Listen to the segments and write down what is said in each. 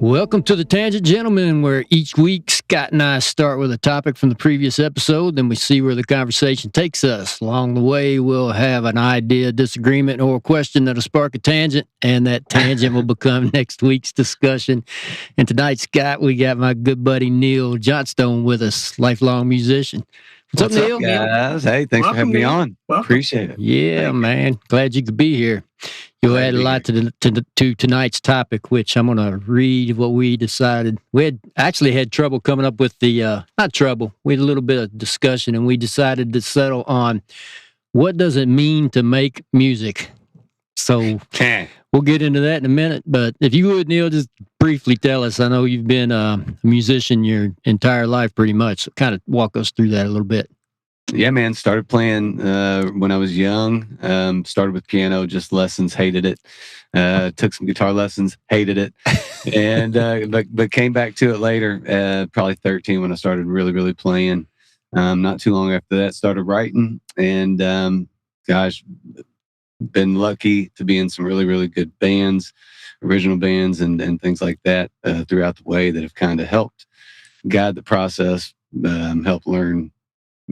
Welcome to the Tangent Gentlemen, where each week Scott and I start with a topic from the previous episode, then we see where the conversation takes us. Along the way, we'll have an idea, disagreement, or a question that'll spark a tangent, and that tangent will become next week's discussion. And tonight, Scott, we got my good buddy Neil Johnstone with us, lifelong musician. What's up, Neil? Guys? Hey, thanks for having me on. Welcome. Appreciate it. Yeah, man. Glad you could be here. You'll add a lot to tonight's topic, which I'm going to read what we decided. We had trouble coming up with the, not trouble, we had a little bit of discussion, and we decided to settle on what does it mean to make music. So we'll get into that in a minute. But if you would, Neil, just briefly tell us. I know you've been a musician your entire life pretty much. So kind of walk us through that a little bit. Yeah, man. Started playing when I was young. Started with piano, just lessons, hated it. Took some guitar lessons, hated it. And but came back to it later, probably 13 when I started really playing. Not too long after that, started writing. And gosh, been lucky to be in some really good bands, original bands and things like that throughout the way that have kind of helped guide the process, help learn,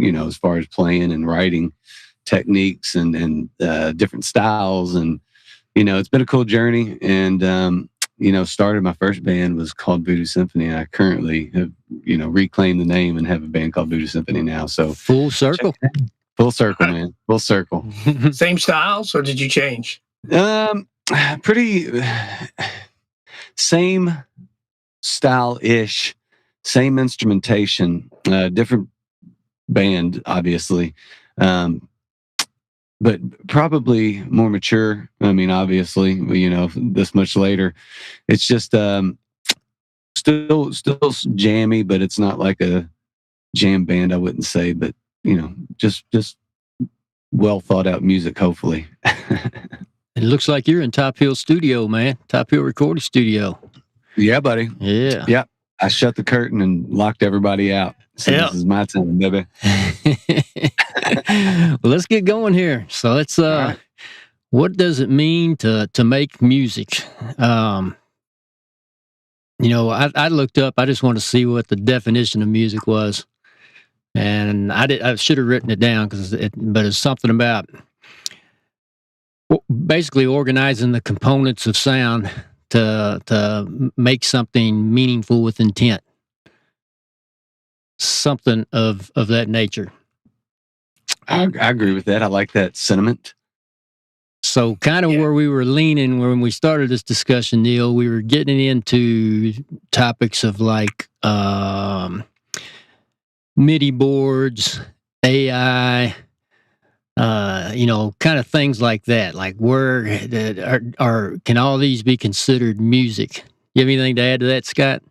as far as playing and writing techniques and different styles. And, it's been a cool journey. And, started my first band was called Voodoo Symphony. And I currently have, reclaimed the name and have a band called Voodoo Symphony now. So full circle. Full circle, man. Full circle. Same styles, or did you change? Pretty same style-ish, same instrumentation, different band, obviously, but probably more mature. I mean, obviously, this much later, it's just still jammy, but it's not like a jam band, I wouldn't say, but just well thought out music, hopefully. It looks like you're in Top Hill Studio, man. Top Hill Recording Studio. Yeah, buddy. Yeah. Yeah. I shut the curtain and locked everybody out. So This is my time, baby. Well, let's get going here. So let's right. What does it mean to make music? I looked up, I just want to see what the definition of music was. And I should have written it down but it's something about basically organizing the components of sound to make something meaningful with intent. Something of that nature. I agree with that. I like that sentiment. So kind of where we were leaning when we started this discussion, Neil, we were getting into topics of like MIDI boards, AI, kind of things like that. Like where can all these be considered music? You have anything to add to that, Scott?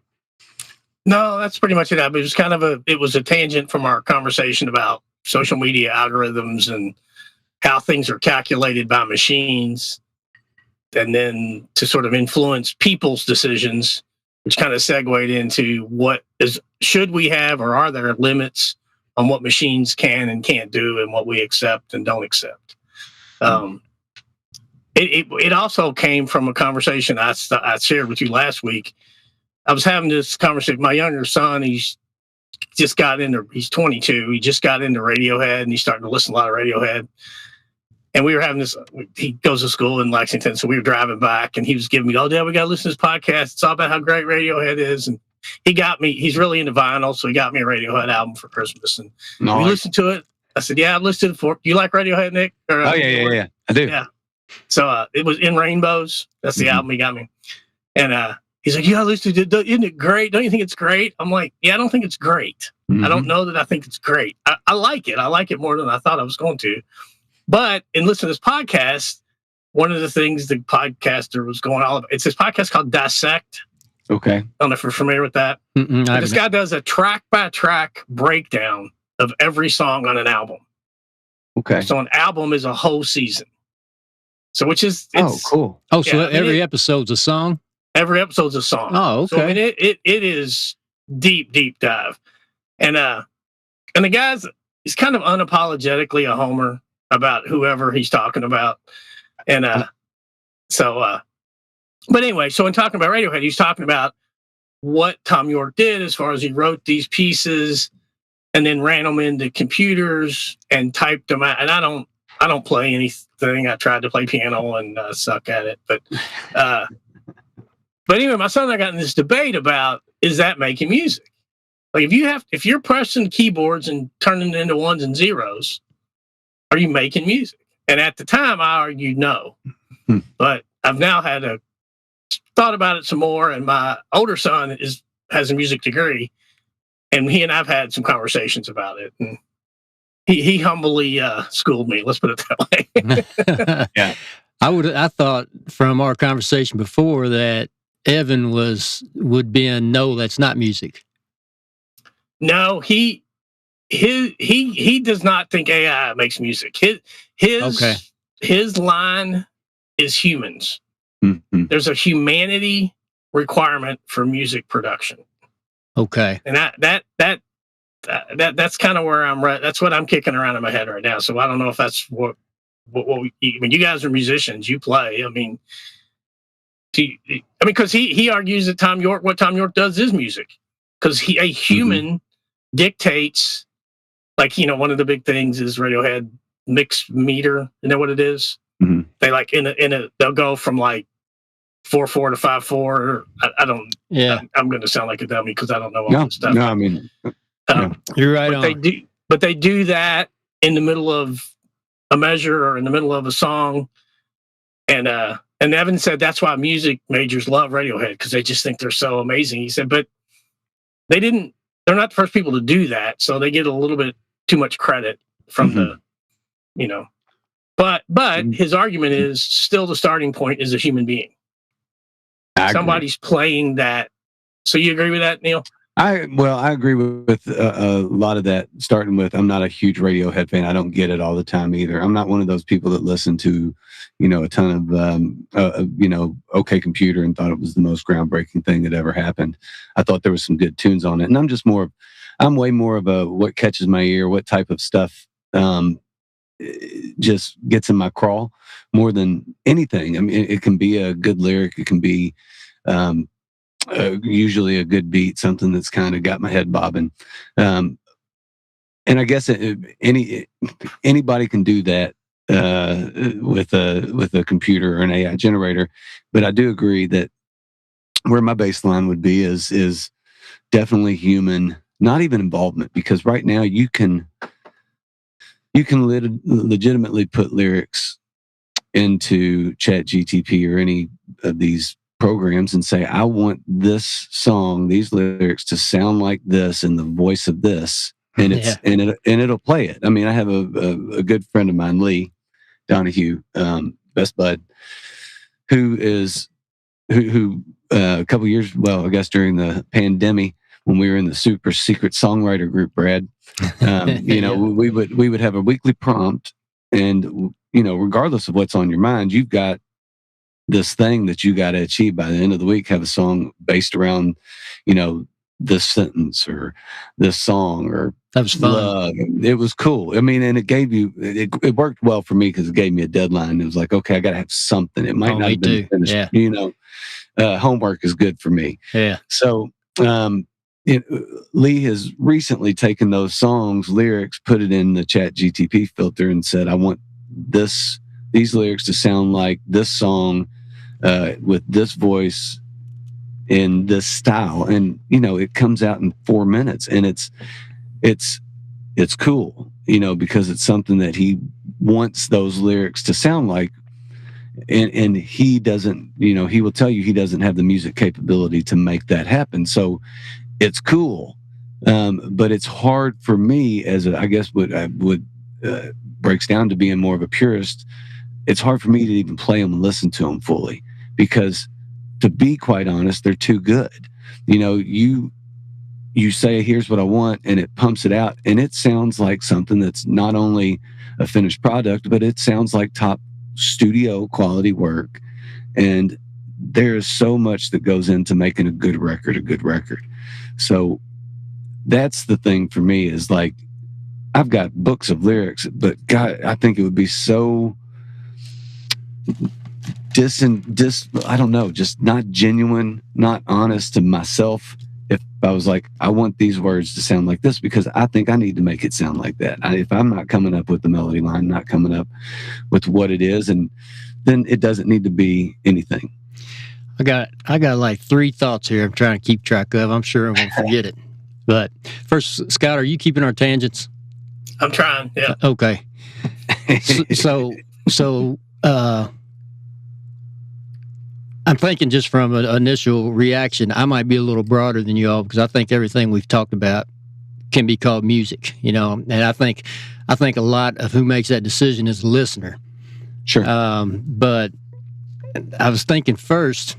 No, that's pretty much it. It was kind of a tangent from our conversation about social media algorithms and how things are calculated by machines, and then to sort of influence people's decisions, which kind of segued into should we have, or are there limits on what machines can and can't do and what we accept and don't accept. It also came from a conversation I shared with you last week. I was having this conversation. My younger son, he's 22. He just got into Radiohead, and he's starting to listen to a lot of Radiohead. And we were having this, he goes to school in Lexington, so we were driving back, and he was giving me, oh, Dad, we got to listen to this podcast. It's all about how great Radiohead is. And he's really into vinyl, so he got me a Radiohead album for Christmas. And we listened to it. I said, yeah, I've listened to it. Do you like Radiohead, Nick? Yeah. I do. Yeah. So it was In Rainbows. That's the album he got me. And he's like, yeah, listen to it. Isn't it great? Don't you think it's great? I'm like, yeah, I don't think it's great. Mm-hmm. I don't know that I think it's great. I like it. I like it more than I thought I was going to. But in listening to this podcast, one of the things the podcaster was going all about, it's this podcast called Dissect. Okay. I don't know if you're familiar with that. This guy does a track-by-track breakdown of every song on an album. Okay. So an album is a whole season. So cool. Oh, so every episode's a song? Every episode's a song. Oh, okay. So, I mean, it is deep dive. And the guy's, he's kind of unapologetically a homer about whoever he's talking about. And but anyway, so in talking about Radiohead, he's talking about what Tom York did as far as he wrote these pieces and then ran them into computers and typed them out. And I don't play anything. I tried to play piano and suck at it. But anyway, my son and I got in this debate about, is that making music? Like if you're pressing keyboards and turning it into ones and zeros, are you making music? And at the time I argued no. But I've now thought about it some more, and my older son has a music degree, and he and I've had some conversations about it. And he humbly schooled me. Let's put it that way. Yeah, I thought from our conversation before that Evan would be in no, that's not music. No, he does not think AI makes music. His line is humans. Mm-hmm. There's a humanity requirement for music production. Okay. And that's kind of where I'm right. That's what I'm kicking around in my head right now. So I don't know if that's what when you guys are musicians, you play. I mean, because he argues that what Tom York does is music, because a human dictates, like, one of the big things is Radiohead mix meter. You know what it is? Mm-hmm. They like they'll go from like 4/4 to 5/4. I don't. Yeah, I'm going to sound like a dummy because I don't know all this stuff. No, I mean, you're right on. They do that in the middle of a measure or in the middle of a song, and Evan said that's why music majors love Radiohead, because they just think they're so amazing. He said, but they're not the first people to do that, so they get a little bit too much credit from the. But his argument is still the starting point is a human being. Somebody's playing that. So you agree with that, Neil? I agree with a lot of that, starting with, I'm not a huge Radiohead fan. I don't get it all the time either. I'm not one of those people that listen to, a ton of, OK Computer and thought it was the most groundbreaking thing that ever happened. I thought there was some good tunes on it. And I'm way more of a what catches my ear, what type of stuff just gets in my crawl more than anything. I mean, it can be a good lyric. It can be usually a good beat, something that's kind of got my head bobbing. And I guess anybody can do that with a computer or an AI generator. But I do agree that where my baseline would be is definitely human, not even involvement, because right now you can legitimately put lyrics into ChatGTP or any of these programs and say, I want this song, these lyrics to sound like this in the voice of this, and it'll play it. I mean, I have a good friend of mine, Lee Donahue, best bud, who a couple years, well, I guess during the pandemic, when we were in the super secret songwriter group, Brad, we would have a weekly prompt, and regardless of what's on your mind, you've got this thing that you got to achieve by the end of the week. Have a song based around, this sentence or this song, or that was fun. Love. It was cool. I mean, and it gave you it worked well for me because it gave me a deadline. It was like, okay, I got to have something. It might not have been finished. Yeah. Homework is good for me. Yeah. So. Lee has recently taken those songs, lyrics, put it in the ChatGTP filter, and said, I want these lyrics to sound like this song with this voice in this style. And, it comes out in 4 minutes, and it's cool, because it's something that he wants those lyrics to sound like. And he doesn't, he will tell you he doesn't have the music capability to make that happen. So it's cool. But it's hard for me I guess what I would breaks down to being more of a purist. It's hard for me to even play them and listen to them fully, because to be quite honest, they're too good. You say, here's what I want, and it pumps it out, and it sounds like something that's not only a finished product, but it sounds like top studio quality work. And there's so much that goes into making a good record. So that's the thing for me, is like, I've got books of lyrics, but God, I think it would be so I don't know, just not genuine, not honest to myself. If I was like, I want these words to sound like this because I think I need to make it sound like that. If I'm not coming up with the melody line, not coming up with what it is, and then it doesn't need to be anything. I got like 3 thoughts here I'm trying to keep track of. I'm sure I won't forget it. But first, Scott, are you keeping our tangents? I'm trying, yeah. Okay. So I'm thinking just from an initial reaction, I might be a little broader than you all because I think everything we've talked about can be called music, and I think a lot of who makes that decision is the listener. Sure. But I was thinking first,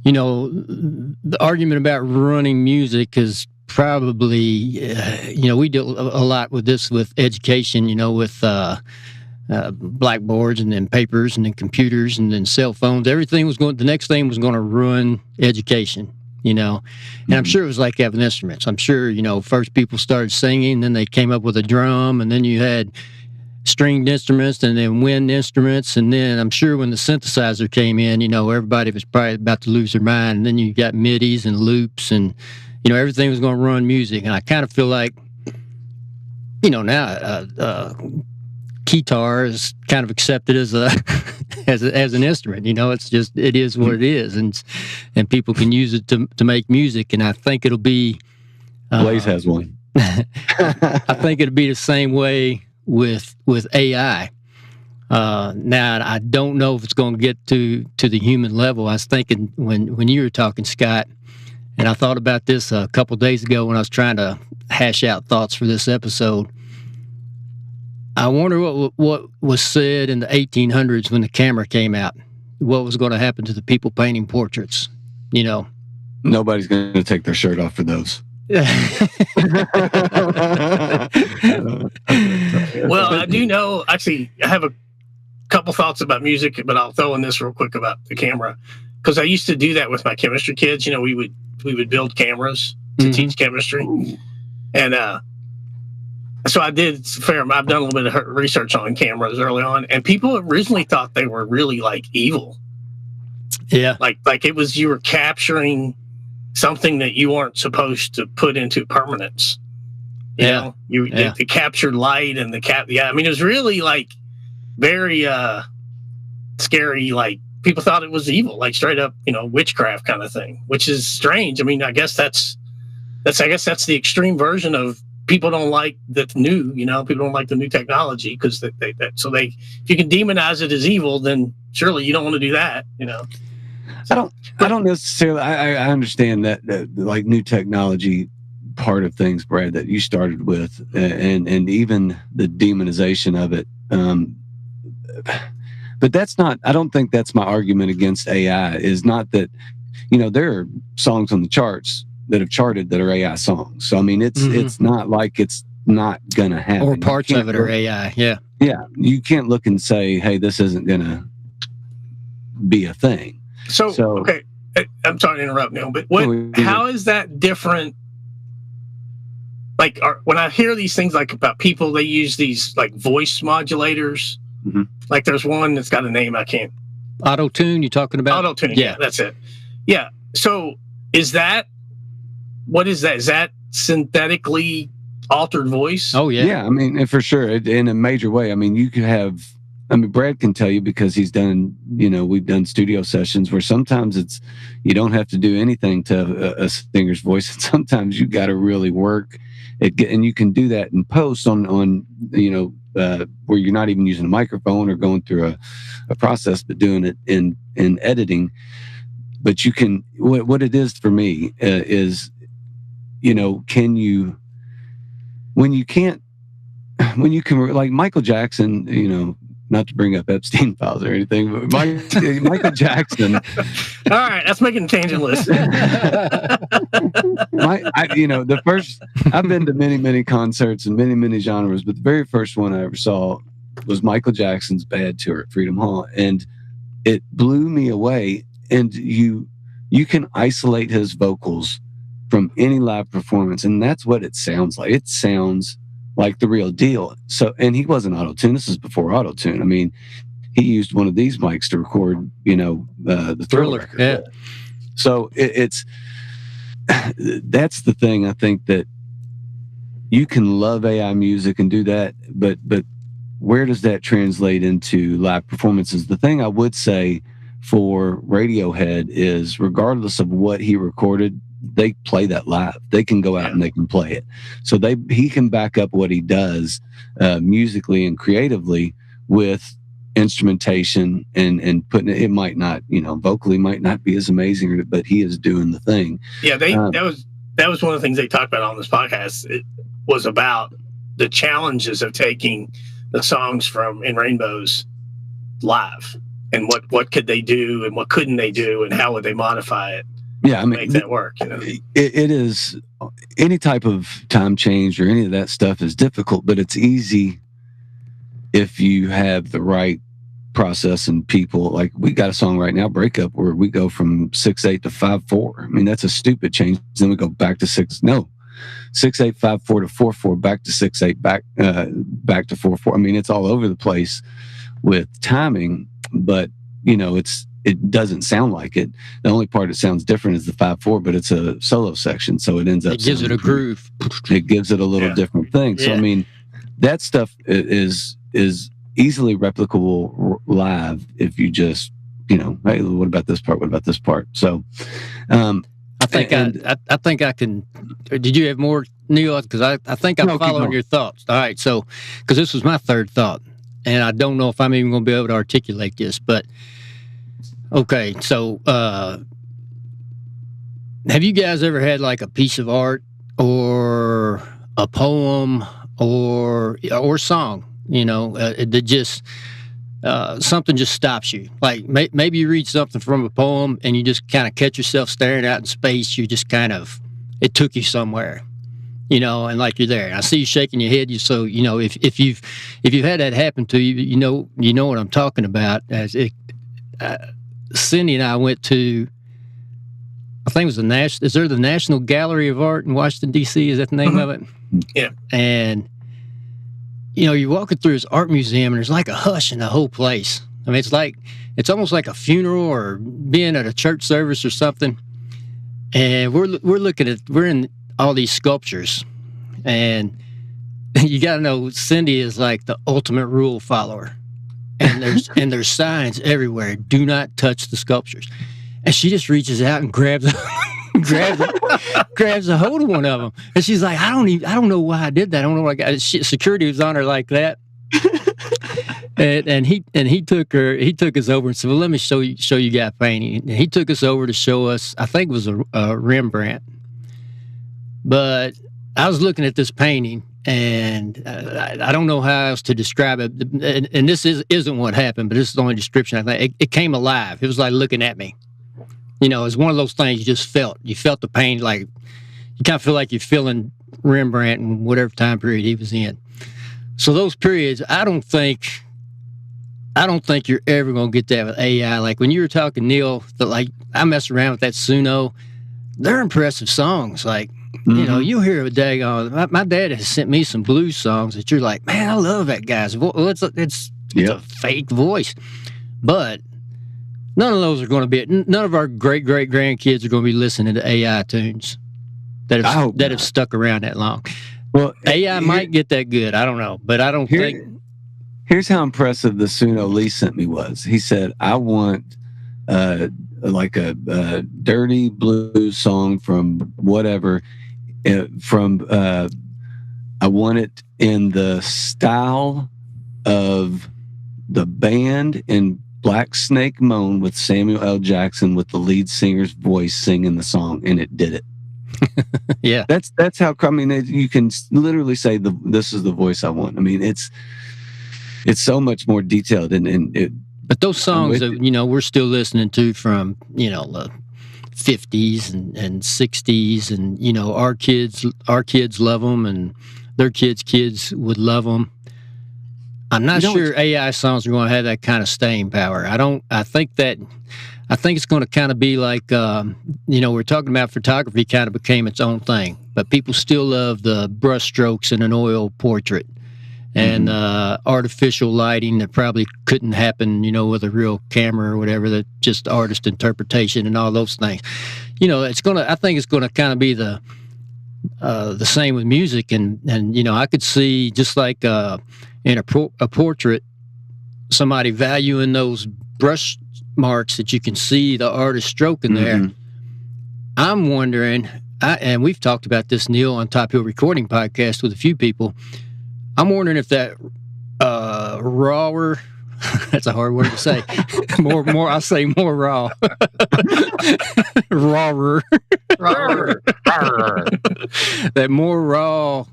the argument about running music is probably, we do a lot with this with education, with blackboards and then papers and then computers and then cell phones. The next thing was going to run education, and I'm sure it was like having instruments. I'm sure, first people started singing, then they came up with a drum, and then you had stringed instruments and then wind instruments, and then I'm sure when the synthesizer came in, everybody was probably about to lose their mind, and then you got MIDIs and loops, and everything was going to run music. And I kind of feel like now guitar is kind of accepted as as an instrument. It is what it is, and people can use it to make music. And I think it'll be Blaze has one. I think it'll be the same way with AI. Now I don't know if it's going to get to the human level. I was thinking when you were talking, Scott, and I thought about this a couple days ago when I was trying to hash out thoughts for this episode. I wonder what was said in the 1800s when the camera came out. What was going to happen to the people painting portraits? Nobody's going to take their shirt off for those. Well, I do know, actually, I have a couple thoughts about music, but I'll throw in this real quick about the camera. Because I used to do that with my chemistry kids. We would build cameras to teach chemistry. And so I did I've done a little bit of research on cameras early on, and people originally thought they were really like evil. Yeah. Like you were capturing something that you weren't supposed to put into permanence. The captured light and it was really like very scary. Like people thought it was evil, like straight up, witchcraft kind of thing, which is strange. I guess that's the extreme version of people don't like the new, people don't like the new technology because if you can demonize it as evil, then surely you don't want to do that, So, I don't necessarily. I understand that like new technology part of things, Brad, that you started with, and even the demonization of it. But that's not. I don't think that's my argument against AI. Is not that there are songs on the charts that have charted that are AI songs. So it's not like it's not gonna happen. Or parts of it are AI. Yeah. Yeah. You can't look and say, hey, this isn't gonna be a thing. So okay, I'm sorry to interrupt, Neil, but how is that different? Like when I hear these things like about people, they use these like voice modulators. Mm-hmm. Like there's one that's got a name I can't. Auto-tune, you talking about? Auto-tuning, yeah, that's it. Yeah. So what is that? Is that synthetically altered voice? Oh, yeah. Yeah, for sure. In a major way. You could have... Brad can tell you because he's done, we've done studio sessions where sometimes you don't have to do anything to a singer's voice. And sometimes you got to really work it. And you can do that in post on where you're not even using a microphone or going through a process, but doing it in editing. But you can, what it is for me is, can you, when you can, like Michael Jackson, not to bring up Epstein files or anything, but Michael Jackson. All right, that's making a tangent list. I've been to many, many concerts and many, many genres, but the very first one I ever saw was Michael Jackson's Bad Tour at Freedom Hall, and it blew me away. And you can isolate his vocals from any live performance, and that's what it sounds like. It sounds like the real deal. So, and he wasn't auto-tune. This is before auto-tune. he used one of these mics to record, the Thriller record. Yeah. So it's that's the thing. I think that you can love AI music and do that, but where does that translate into live performances? The thing I would say for Radiohead is, regardless of what he recorded, they play that live. They can go out and they can play it. So he can back up what he does musically and creatively with instrumentation and putting it. It might not, vocally might not be as amazing, but he is doing the thing. Yeah, that was one of the things they talked about on this podcast. It was about the challenges of taking the songs from In Rainbows live, and what could they do and what couldn't they do, and how would they modify it. Yeah, I mean, make that work. It is, any type of time change or any of that stuff is difficult, but it's easy if you have the right process and people. Like, we got a song right now, Breakup, where we go from 6/8 to 5/4. I mean, that's a stupid change. Then we go back to 6/8, 5/4 to 4/4, back to 6/8, back to 4/4. I mean, it's all over the place with timing, but it doesn't sound like it. The only part it sounds different is the 5/4, but it's a solo section, so it ends up. It gives it a groove. It gives it a little different thing. So I mean, that stuff is easily replicable live if you just, hey, what about this part? What about this part? So, I think I can. Did you have more, Neil? Because I think I'm following your thoughts. All right, so because this was my third thought, and I don't know if I'm even going to be able to articulate this, but. Okay, so have you guys ever had like a piece of art or a poem or song, that just something just stops you? Like maybe you read something from a poem and you just kind of catch yourself staring out in space. You just it took you somewhere, and like you're there. I see you shaking your head. So if you've had that happen to you, you know what I'm talking about. As it. Cindy and I went to, I think it was is there the National Gallery of Art in Washington, D.C.? Is that the name of it? Yeah. And, you're walking through this art museum and there's like a hush in the whole place. I mean, it's almost like a funeral or being at a church service or something. And we're in all these sculptures. And you got to know, Cindy is like the ultimate rule follower. And there's signs everywhere. Do not touch the sculptures. And she just reaches out and grabs a hold of one of them. And she's like, I don't know why I did that. I don't know why security was on her like that. and he took us over and said, well, let me show you guys painting. And he took us over to show us, I think it was a Rembrandt. But I was looking at this painting, and I don't know how else to describe it. And this isn't what happened, but this is the only description I think. It came alive. It was like looking at me. It's one of those things you just felt. You felt the pain, like you kind of feel like you're feeling Rembrandt in whatever time period he was in. So those periods, I don't think you're ever going to get that with AI. Like when you were talking, Neil, I mess around with that Suno. They're impressive songs. Like, you'll hear a daggone. My dad has sent me some blues songs that you're like, man, I love that guy's voice. Well, it's a fake voice, but none of those are going to be. None of our great grandkids are going to be listening to AI tunes that have stuck around that long. Well, AI might get that good. I don't know, but I don't think. Here's how impressive the Suno Lee sent me was. He said, I want like a dirty blues song from whatever. I want it in the style of the band in Black Snake Moan with Samuel L. Jackson with the lead singer's voice singing the song, and it did it. Yeah, that's how. I mean, you can literally say this is the voice I want. I mean, it's so much more detailed, but those songs that we're still listening to from the 50s and 60s, and our kids love them, and their kids would love them. I'm not sure AI songs are going to have that kind of staying power. I think it's going to kind of be like we're talking about photography kind of became its own thing, but people still love the brush strokes in an oil portrait, and artificial lighting that probably couldn't happen, with a real camera or whatever, that just artist interpretation and all those things. I think it's gonna kind of be the same with music, and I could see, just like in a portrait, somebody valuing those brush marks that you can see the artist stroking there. I'm wondering, and we've talked about this, Neil, on Top Hill Recording Podcast with a few people. I'm wondering if that rawer, that's a hard word to say. I'll say more raw. Rawer. That more raw,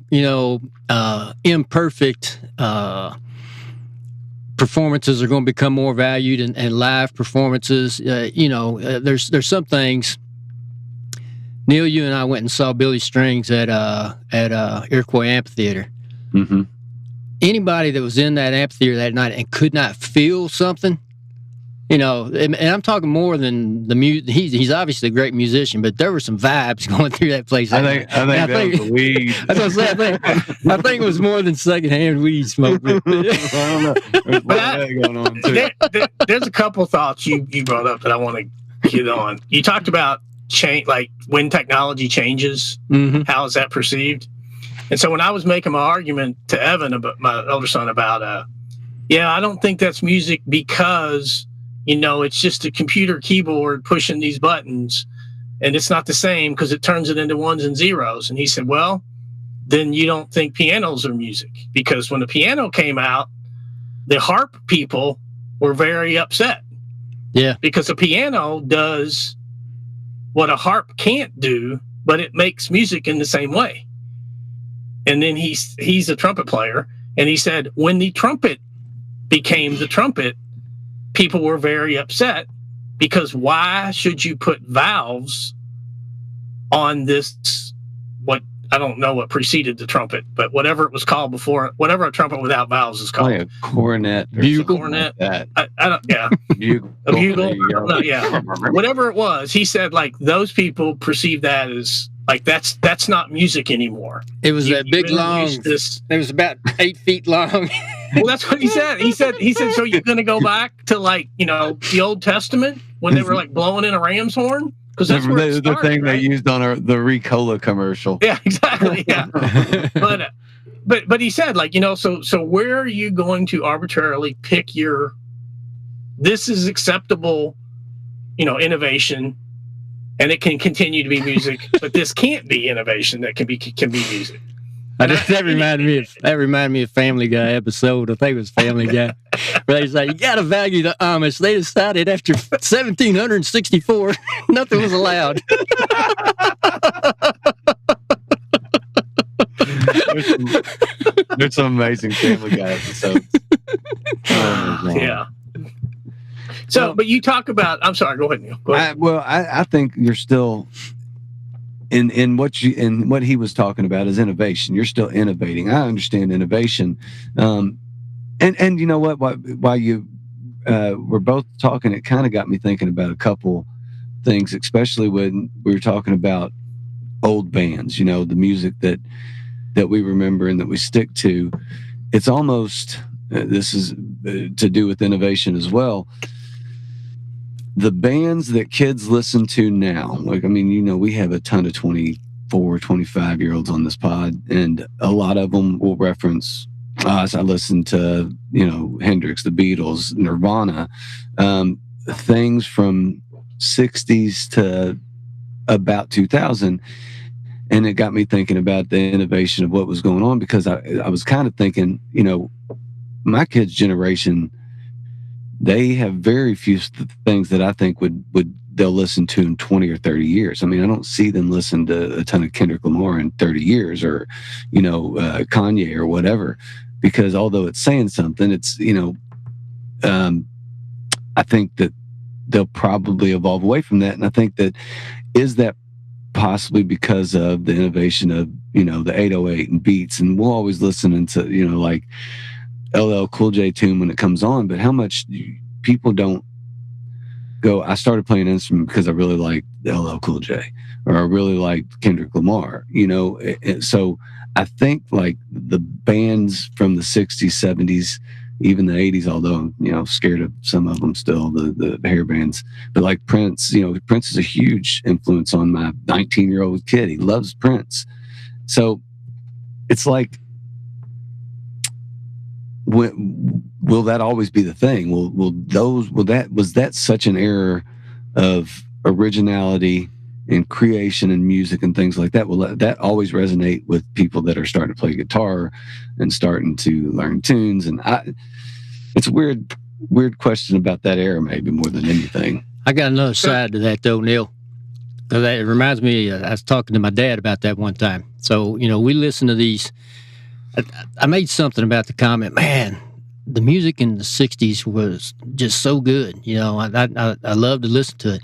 imperfect performances are going to become more valued, and live performances. There's some things. Neil, you and I went and saw Billy Strings at Iroquois Amphitheater. Anybody that was in that amphitheater that night and could not feel something, and I'm talking more than the music. He's obviously a great musician, but there were some vibes going through that place. I think that was the weed. That's what I say. I think it was more than secondhand weed smoke. I don't know. There's going on too. There's a couple thoughts you brought up that I want to get on. You talked about change, like when technology changes, how is that perceived? And so when I was making my argument to Evan, about my elder son, about I don't think that's music because it's just a computer keyboard pushing these buttons, and it's not the same because it turns it into ones and zeros. And he said, well, then you don't think pianos are music, because when the piano came out, the harp people were very upset. Yeah, because a piano does what a harp can't do, but it makes music in the same way. And then he's a trumpet player, and he said when the trumpet became the trumpet, people were very upset, because why should you put valves on this, what I don't know what preceded the trumpet, but whatever it was called before, whatever a trumpet without valves is called. Like a cornet. Bugle. Cornet. Like that. I don't, yeah. Bugle. A bugle. No, yeah. Whatever it was, he said, like, those people perceive that as, like, that's not music anymore. It was that big long. It was about 8 feet long. Well, that's what he said. He said, so you're going to go back to, like, the Old Testament when they were, like, blowing in a ram's horn? Because that's where it started, the thing right? they used on the Ricola commercial. Yeah, exactly. Yeah. But he said, like, so where are you going to arbitrarily pick this is acceptable, innovation, and it can continue to be music, but this can't be innovation that can be music. That reminded me of Family Guy episode. I think it was Family Guy, where they say you got to value the Amish. They decided after 1764, nothing was allowed. There's some amazing Family Guy episodes. Yeah. So, but you talk about. I'm sorry. Go ahead, Neil. Go ahead. I think you're still. In what he was talking about is innovation. You're still innovating. I understand innovation, and you know what? While you were both talking, it kind of got me thinking about a couple things, especially when we were talking about old bands. The music that we remember and that we stick to. It's almost this is to do with innovation as well. The bands that kids listen to now, we have a ton of 24, 25-year-olds on this pod, and a lot of them will reference us. I listen to, Hendrix, the Beatles, Nirvana, things from 60s to about 2000. And it got me thinking about the innovation of what was going on, because I was kind of thinking, my kids' generation, they have very few things that I think they'll listen to in 20 or 30 years. I mean, I don't see them listen to a ton of Kendrick Lamar in 30 years or, Kanye or whatever, because although it's saying something, it's, I think that they'll probably evolve away from that. And I think that possibly because of the innovation of, the 808 and beats, and we'll always listen to, like LL Cool J tune when it comes on, but how much people don't go, I started playing an instrument because I really liked LL Cool J, or I really liked Kendrick Lamar, so I think like the bands from the 60s, 70s, even the 80s, although I'm, scared of some of them still, the hair bands. But like Prince, Prince is a huge influence on my 19-year-old kid. He loves Prince. So it's like, will that always be the thing? Was that such an era of originality and creation and music and things like that? Will that always resonate with people that are starting to play guitar and starting to learn tunes? And it's a weird question about that era, maybe more than anything. I got another side to that though, Neil. Because it reminds me, I was talking to my dad about that one time. So, we listen to these. I made something about the comment, man, the music in the 60s was just so good. I love to listen to it.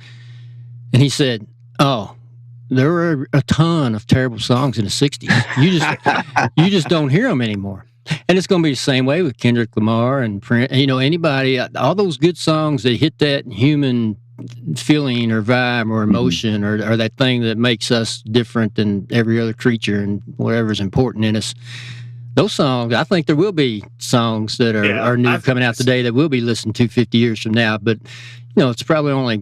And he said, oh, there were a ton of terrible songs in the 60s. You just don't hear them anymore. And it's going to be the same way with Kendrick Lamar and Prince, anybody, all those good songs that hit that human feeling or vibe or emotion or that thing that makes us different than every other creature and whatever's important in us. Those songs, I think there will be songs that are new coming out today that we'll be listening to 50 years from now. But, it's probably only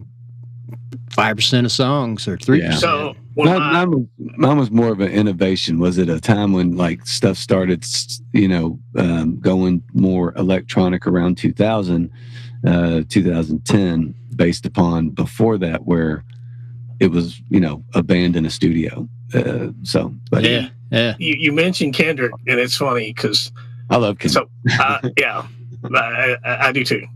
5% of songs or 3%. Yeah. So mine was more of an innovation. Was it a time when like stuff started, going more electronic around 2000, 2010, based upon before that where it was, a band in a studio. Yeah. You mentioned Kendrick, and it's funny because I love Kendrick. So, I do too.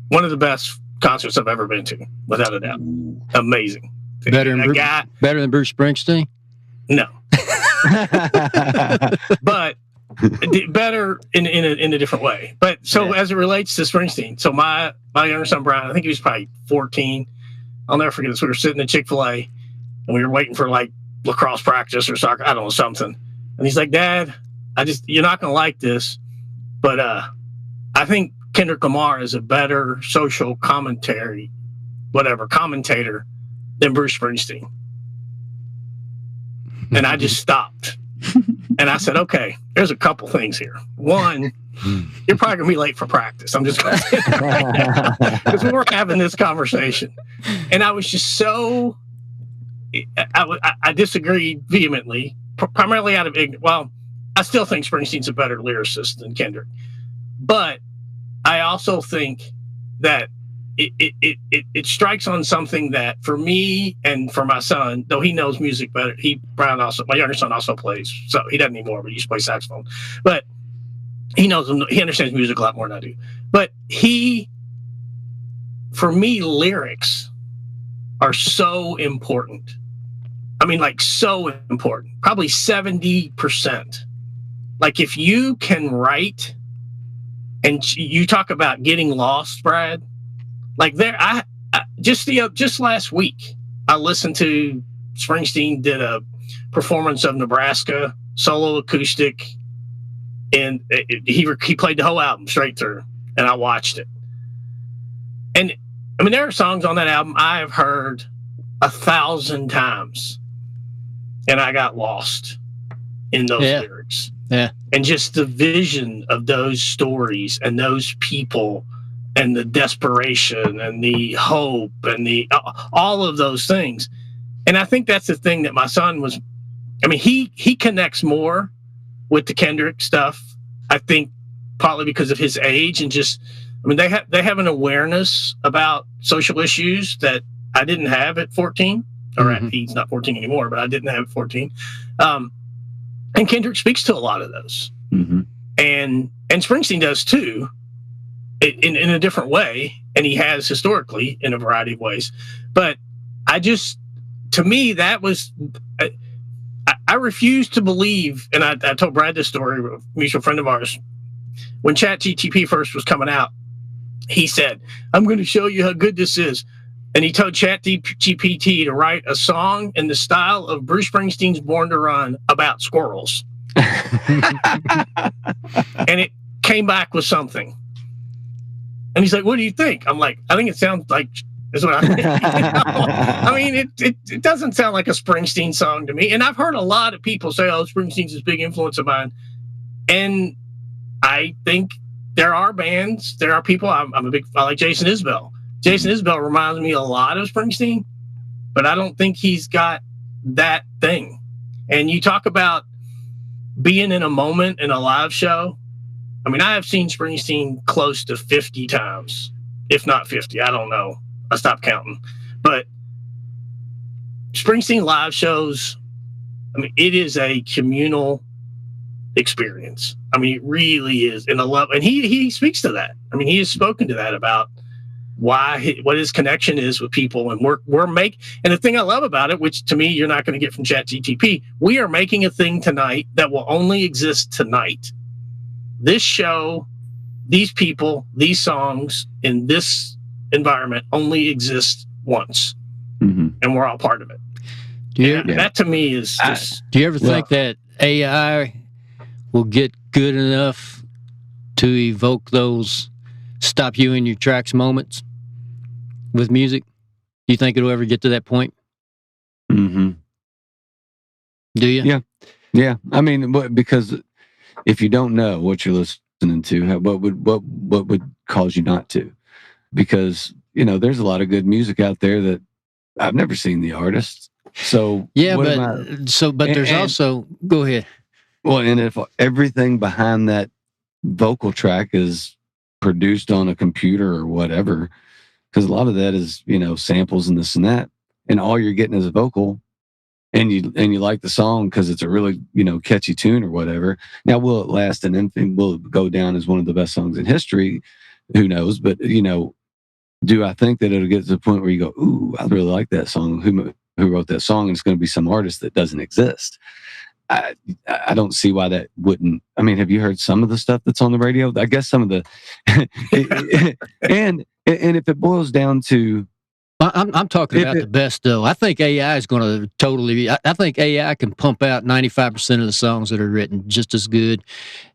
One of the best concerts I've ever been to, without a doubt. Amazing. Better than Bruce Springsteen? No. But better in a different way. But so as it relates to Springsteen, so my younger son Brian, I think he was probably 14. I'll never forget this. We were sitting at Chick-fil-A and we were waiting for like lacrosse practice or soccer, I don't know, something. And he's like, Dad, you're not gonna like this, but I think Kendrick Lamar is a better social commentator than Bruce Springsteen. And I just stopped. And I said, okay, there's a couple things here. One, you're probably going to be late for practice. I'm just going to say that right now. Because we're having this conversation. And I was just so... I disagreed vehemently, primarily out of ignorance. Well, I still think Springsteen's a better lyricist than Kendrick. But I also think that it strikes on something that for me and for my son, though he knows music better, my younger son also plays, so he doesn't anymore, but he used to play saxophone. But he understands music a lot more than I do. But for me, lyrics are so important. I mean, like so important, probably 70%. Like if you can write, and you talk about getting lost, Brad, like just last week, I listened to Springsteen did a performance of Nebraska, solo acoustic, and he played the whole album straight through, and I watched it. And I mean, there are songs on that album I have heard 1,000 times, and I got lost in those lyrics. Yeah. And just the vision of those stories and those people and the desperation and the hope and all of those things. And I think that's the thing that my son was, I mean, he connects more with the Kendrick stuff, I think partly because of his age and just, I mean, they have an awareness about social issues that I didn't have at 14. Or he's not 14 anymore, but I didn't have at 14. And Kendrick speaks to a lot of those. Mm-hmm. And Springsteen does too, in a different way. And he has historically in a variety of ways. But to me, that was, I refuse to believe, and I told Brad this story, a mutual friend of ours, when ChatGPT first was coming out, he said, I'm going to show you how good this is. And he told ChatGPT to write a song in the style of Bruce Springsteen's Born to Run about squirrels. And it came back with something. And he's like, what do you think? I'm like, I think it sounds like is what I think. I mean, it doesn't sound like a Springsteen song to me. And I've heard a lot of people say, "Oh, Springsteen's a big influence of mine," and I think there are bands, there are people. I like Jason Isbell. Jason Isbell reminds me a lot of Springsteen, but I don't think he's got that thing. And you talk about being in a moment in a live show. I mean, I have seen Springsteen close to 50 times, if not 50. I don't know. I stopped counting. But Springsteen live shows, I mean, it is a communal experience. I mean, it really is. And he speaks to that. I mean, he has spoken to that about what his connection is with people. And and the thing I love about it, which to me, you're not going to get from ChatGTP, we are making a thing tonight that will only exist tonight. This show, these people, these songs in this environment only exist once. And we're all part of it. That to me is just... Do you ever think that AI will get good enough to evoke those stop you in your tracks moments with music? Do you think it'll ever get to that point? Do you? Yeah. I mean, because if you don't know what you're listening to, what would cause you not to? Because, there's a lot of good music out there that I've never seen the artist. So but there's also, go ahead. Well, and if everything behind that vocal track is produced on a computer or whatever, because a lot of that is, samples and this and that, and all you're getting is a vocal, and you like the song because it's a really, catchy tune or whatever. Now, will it last and will it go down as one of the best songs in history? Who knows? But, do I think that it'll get to the point where you go, ooh, I really like that song. Who wrote that song? And it's going to be some artist that doesn't exist. I don't see why that wouldn't. I mean, have you heard some of the stuff that's on the radio? I guess some of the, and if it boils down to, I'm talking about the best though. I think AI is going to totally. I think AI can pump out 95% of the songs that are written just as good,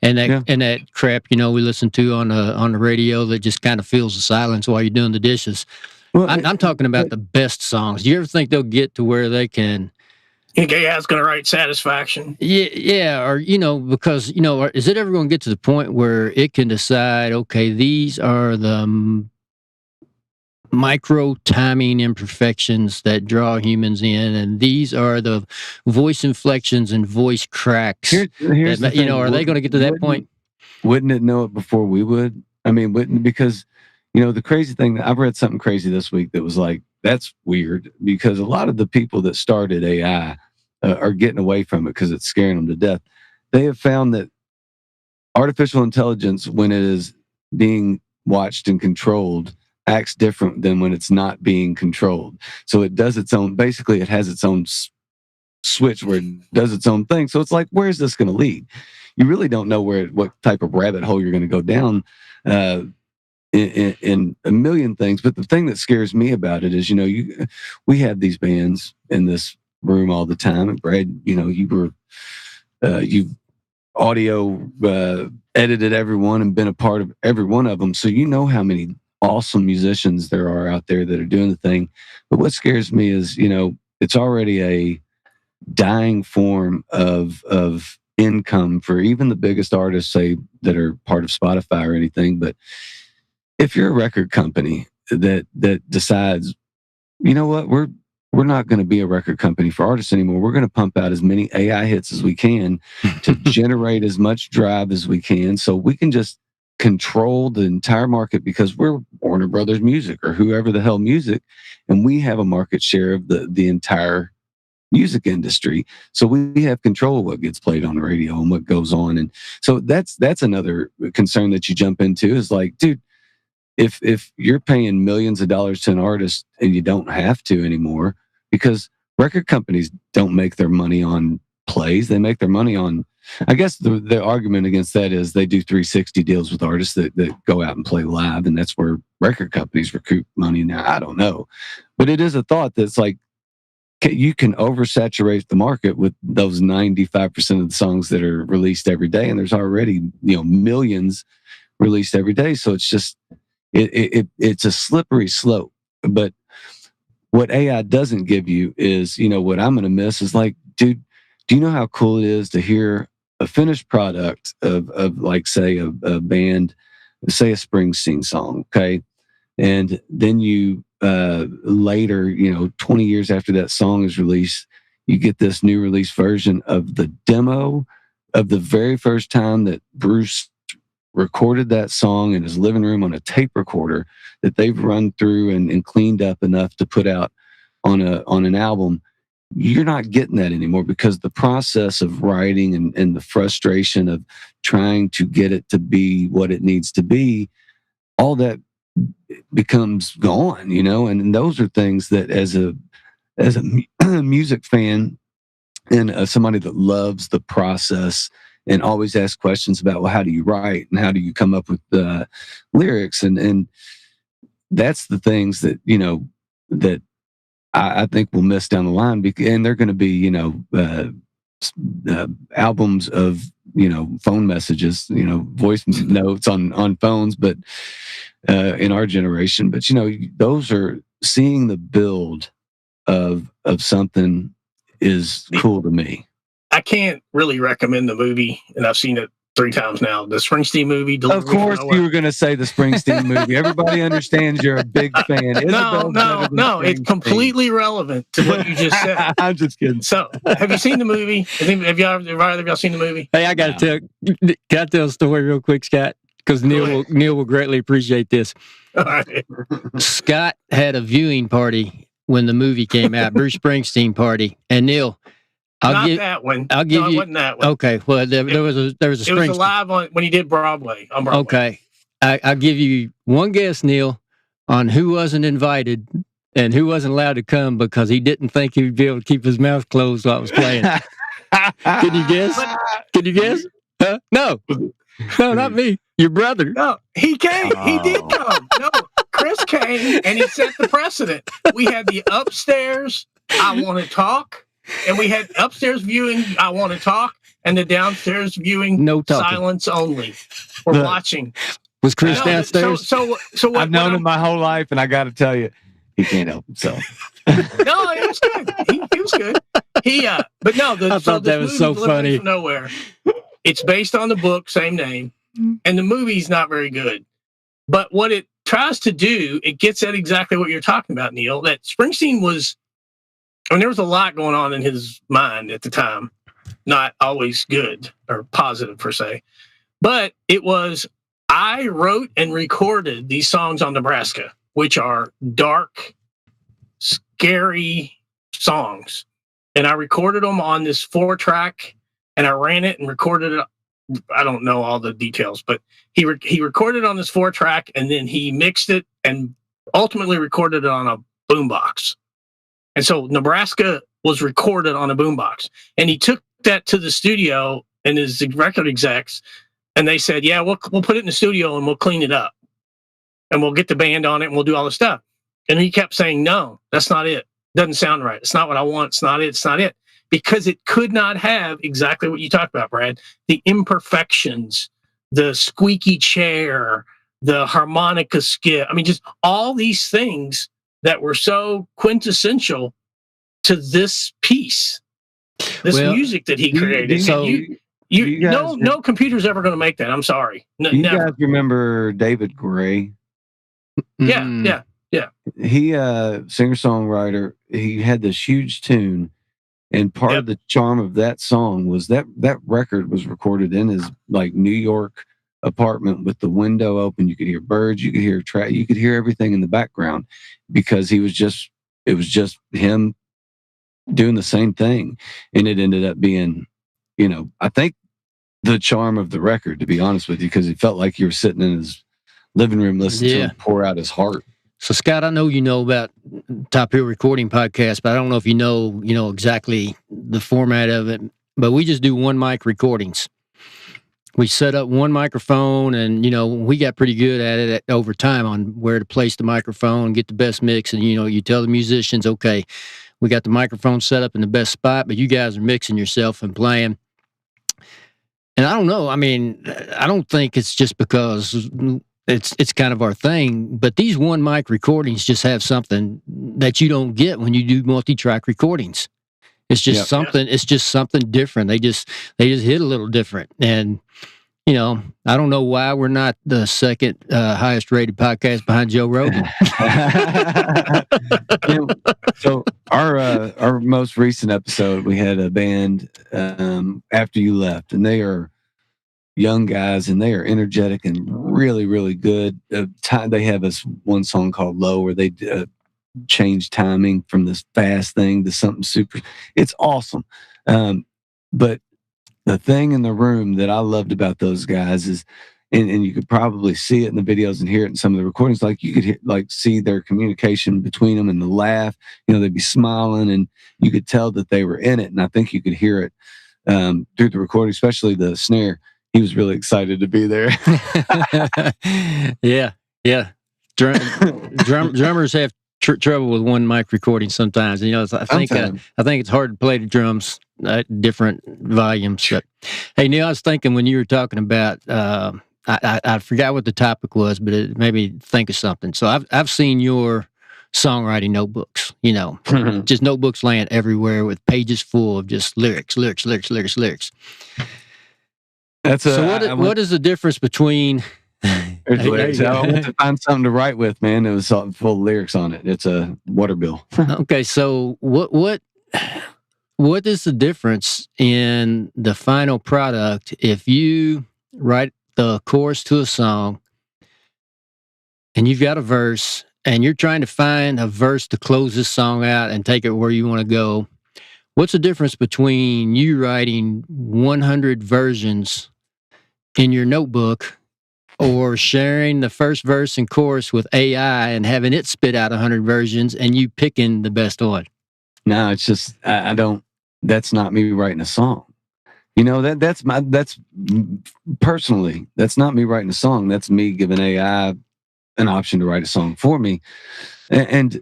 and that crap we listen to on the radio that just kind of fills the silence while you're doing the dishes. Well, I'm talking about the best songs. Do you ever think they'll get to where they can? You think AI's going to write Satisfaction? Yeah, or because is it ever going to get to the point where it can decide? Okay, these are the micro timing imperfections that draw humans in, and these are the voice inflections and voice cracks. Here's the thing. Are they going to get to that point? Wouldn't it know it before we would? I mean, because the crazy thing, I've read something crazy this week that was like, that's weird, because a lot of the people that started AI are getting away from it because it's scaring them to death. They have found that artificial intelligence, when it is being watched and controlled, acts different than when it's not being controlled. So it does its own, basically it has its own switch where it does its own thing. So it's like, where's this going to lead? You really don't know what type of rabbit hole you're going to go down in a million things. But the thing that scares me about it is, we have these bands in this room all the time. And Brad, you audio edited everyone and been a part of every one of them. So how many awesome musicians there are out there that are doing the thing. But what scares me is, it's already a dying form of income for even the biggest artists, say, that are part of Spotify or anything. But if you're a record company that decides, we're not going to be a record company for artists anymore. We're going to pump out as many AI hits as we can to generate as much drive as we can, so we can just control the entire market, because we're Warner Brothers Music or whoever the hell music, and we have a market share of the entire music industry. So we have control of what gets played on the radio and what goes on. And so that's another concern that you jump into, is like, dude, if you're paying millions of dollars to an artist and you don't have to anymore, because record companies don't make their money on plays, they make their money on, I guess the argument against that is they do 360 deals with artists that go out and play live, and that's where record companies recoup money. Now, I don't know, but it is a thought that's like, you can oversaturate the market with those 95% of the songs that are released every day, and there's already millions released every day. So it's just it's a slippery slope. But what AI doesn't give you is, what I'm going to miss is like, dude, do you know how cool it is to hear a finished product of like, say, a band, say a Springsteen song, okay? And then you later, 20 years after that song is released, you get this new release version of the demo of the very first time that Bruce recorded that song in his living room on a tape recorder that they've run through and cleaned up enough to put out on an album. You're not getting that anymore because the process of writing and the frustration of trying to get it to be what it needs to be, all that becomes gone, and those are things that as a music fan and somebody that loves the process and always asks questions about, well, how do you write and how do you come up with lyrics? And that's the things that, that I think we'll miss down the line. And they're going to be, albums of, phone messages, voice notes on phones, but in our generation. But, those are seeing the build of something is cool to me. I can't really recommend the movie, and I've seen it 3 times now. The Springsteen movie. Of course, you were going to say the Springsteen movie. Everybody understands you're a big fan. No, it's completely relevant to what you just said. I'm just kidding. So, have you seen the movie? Have either of y'all seen the movie? Hey, I got to tell. Can I tell a story real quick, Scott? Because Neil will greatly appreciate this. All right. Scott had a viewing party when the movie came out, Bruce Springsteen party, and Neil. That one. I'll give you. It wasn't that one. Okay. Well, there was a Springsteen. It was live when he did Broadway. On Broadway. Okay. I'll give you one guess, Neil, on who wasn't invited and who wasn't allowed to come because he didn't think he would be able to keep his mouth closed while I was playing. Can you guess? Can you guess? Huh? No, not me. Your brother. No, he came. Oh. He did come. No, Chris came and he set the precedent. We had the upstairs, I want to talk. And we had upstairs viewing, I want to talk, and the downstairs viewing, no talking. Silence only. We're watching. Was Chris downstairs? So I've known him my whole life, and I got to tell you, he can't help himself. No, he was good. He was good. But no, I thought that was so funny. From nowhere. It's based on the book, same name, and the movie's not very good. But what it tries to do, it gets at exactly what you're talking about, Neil. That Springsteen was. There was a lot going on in his mind at the time, not always good or positive per se, but it was, I wrote and recorded these songs on Nebraska, which are dark, scary songs. And I recorded them on this 4-track and I ran it and recorded it. I don't know all the details, but he recorded on this 4-track and then he mixed it and ultimately recorded it on a boombox. And so Nebraska was recorded on a boombox. And he took that to the studio and his record execs, and they said, yeah, we'll put it in the studio and we'll clean it up. And we'll get the band on it and we'll do all the stuff. And he kept saying, no, that's not it. Doesn't sound right. It's not what I want. It's not it. It's not it. Because it could not have exactly what you talked about, Brad. The imperfections, the squeaky chair, the harmonica skip. I mean, just all these things that were so quintessential to this piece, this music that he created. No computer's ever going to make that. I'm sorry. You guys remember David Gray? Yeah. He, singer-songwriter, he had this huge tune, and part of the charm of that song was that record was recorded in his like New York apartment with the window open. You could hear birds, you could hear you could hear everything in the background because it was just him doing the same thing. And it ended up being, I think the charm of the record, to be honest with you, because it felt like you were sitting in his living room listening to him pour out his heart. So Scott, I know you know about Top Hill Recording Podcast, but I don't know if you know exactly the format of it, but we just do one mic recordings. We set up one microphone and, we got pretty good at it over time on where to place the microphone, get the best mix. And, you tell the musicians, okay, we got the microphone set up in the best spot, but you guys are mixing yourself and playing. And I don't know. I mean, I don't think it's just because it's kind of our thing. But these one mic recordings just have something that you don't get when you do multi-track recordings. It's just something. It's just something different. They just hit a little different. And I don't know why we're not the second highest rated podcast behind Joe Rogan. So our most recent episode, we had a band after you left, and they are young guys, and they are energetic and really, really good. They have this one song called "Low," where they change timing from this fast thing to something super. It's awesome. But the thing in the room that I loved about those guys is, and you could probably see it in the videos and hear it in some of the recordings, like you could see their communication between them and the laugh. They'd be smiling, and you could tell that they were in it. And I think you could hear it through the recording, especially the snare. He was really excited to be there. Yeah. Drummers have trouble with one mic recording sometimes. I think it's hard to play the drums at different volumes. But hey, Neil, I was thinking when you were talking about, I forgot what the topic was, but it made me think of something. So I've seen your songwriting notebooks. Just notebooks laying everywhere with pages full of just lyrics. What is the difference between? I want to find something to write with, man. It was full of lyrics on it. It's a water bill. Okay, so what is the difference in the final product if you write the chorus to a song and you've got a verse and you're trying to find a verse to close this song out and take it where you want to go? What's the difference between you writing 100 versions in your notebook or sharing the first verse and chorus with AI and having it spit out 100 versions and you picking the best one? No, it's just, I don't, that's not me writing a song. That's personally, that's not me writing a song. That's me giving AI an option to write a song for me. And